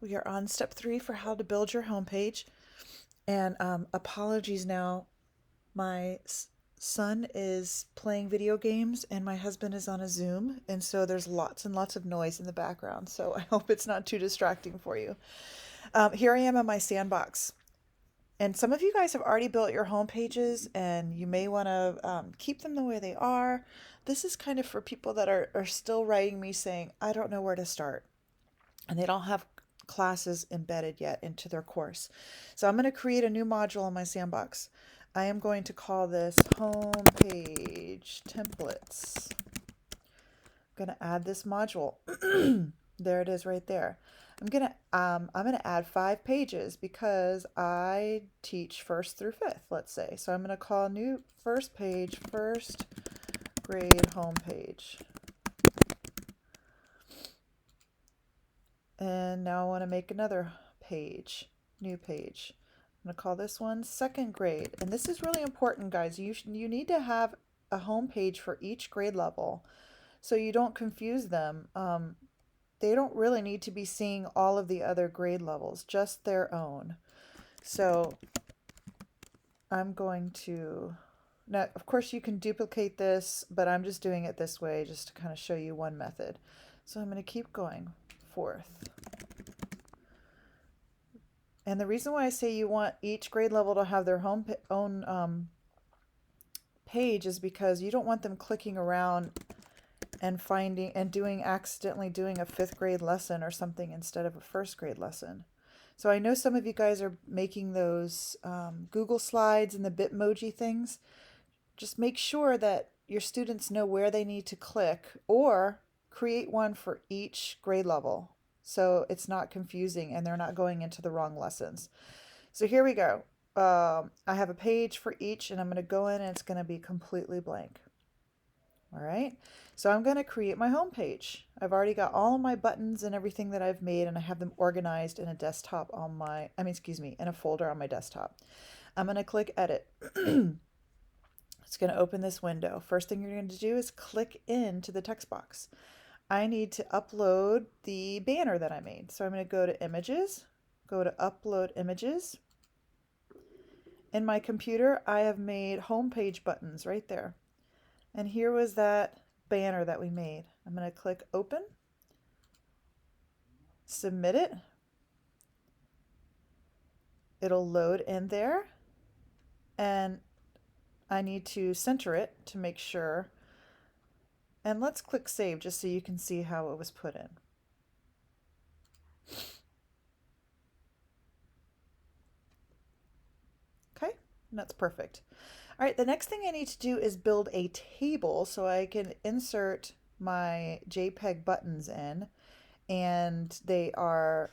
We are on step 3 for how to build your homepage. And apologies now. My son is playing video games and my husband is on a Zoom. And so there's lots and lots of noise in the background. So I hope it's not too distracting for you. Here I am in my sandbox. And some of you guys have already built your home pages and you may want to keep them the way they are. This is kind of for people that are still writing me saying, I don't know where to start. And they don't have classes embedded yet into their course. So I'm going to create a new module in my sandbox. I am going to call this home page templates. I'm going to add this module. There it is right there. I'm gonna add 5 pages because I teach 1st through 5th, let's say. So I'm gonna call new first page, first grade homepage. And now I want to make another page, new page. I'm going to call this one 2nd grade. And this is really important, guys. You need to have a home page for each grade level so you don't confuse them. They don't really need to be seeing all of the other grade levels, just their own. So I'm going to, now of course you can duplicate this, but I'm just doing it this way just to kind of show you one method. So I'm going to keep going, 4th. And the reason why I say you want each grade level to have their own page is because you don't want them clicking around and finding and accidentally doing a 5th grade lesson or something instead of a 1st grade lesson. So I know some of you guys are making those Google Slides and the Bitmoji things. Just make sure that your students know where they need to click, or create one for each grade level so it's not confusing and they're not going into the wrong lessons. So here we go. I have a page for each and I'm going to go in and it's going to be completely blank. All right, so I'm going to create my home page. I've already got all of my buttons and everything that I've made, and I have them organized in a desktop on my, in a folder on my desktop. I'm going to click edit. It's going to open this window. First thing you're going to do is click into the text box. I need to upload the banner that I made. So I'm going to go to images, go to upload images. In my computer, I have made home page buttons right there. And here was that banner that we made. I'm going to click open, submit it. It'll load in there. And I need to center it to make sure. And let's click save just so you can see how it was put in. Okay, and that's perfect. All right, the next thing I need to do is build a table so I can insert my JPEG buttons in, and they are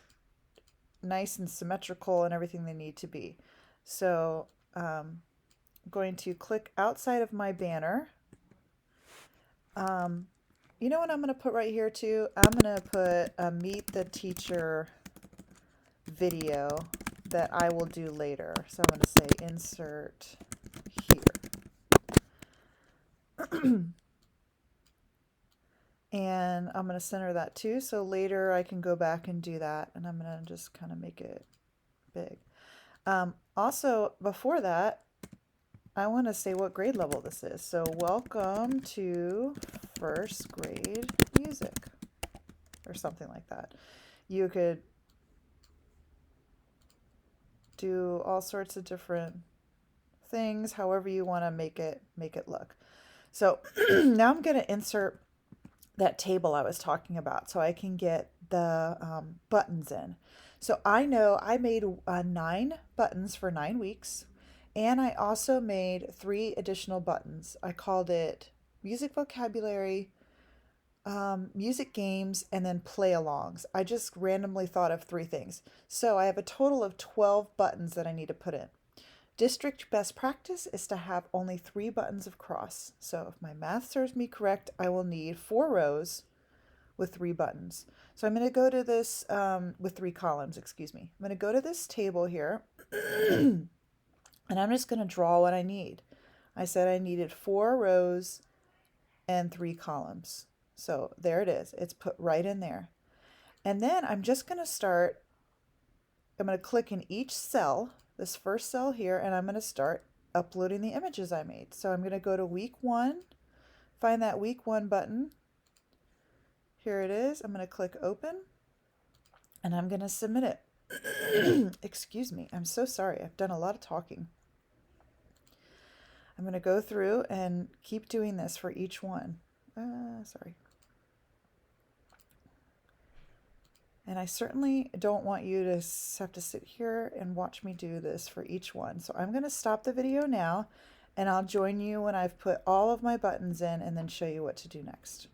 nice and symmetrical and everything they need to be. So I'm going to click outside of my banner. You know what I'm going to put right here too? I'm going to put a Meet the Teacher video that I will do later. So I'm going to say insert here. And I'm going to center that too, so later I can go back and do that, and I'm going to just kind of make it big. Also, before that, I want to say what grade level this is. So welcome to 1st grade music, or something like that. You could do all sorts of different things, however you want to make it look. So now I'm going to insert that table I was talking about so I can get the buttons in. So I know I made 9 buttons for 9 weeks, and I also made 3 additional buttons. I called it music vocabulary, music games, and then play alongs. I just randomly thought of 3 things. So I have a total of 12 buttons that I need to put in. District best practice is to have only 3 buttons of cross. So if my math serves me correct, I will need 4 rows with 3 buttons. So I'm going to go to this, with 3 columns, excuse me. I'm going to go to this table here, and I'm just going to draw what I need. I said I needed 4 rows and 3 columns. So there it is. It's put right in there. And then I'm just going to start I'm going to click in each cell, this first cell here, and I'm going to start uploading the images I made. So I'm going to go to week 1, find that week 1 button. Here it is. I'm going to click open and I'm going to submit it. Excuse me. I'm so sorry. I've done a lot of talking. I'm going to go through and keep doing this for each one. Sorry. And I certainly don't want you to have to sit here and watch me do this for each one. So I'm going to stop the video now and I'll join you when I've put all of my buttons in and then show you what to do next.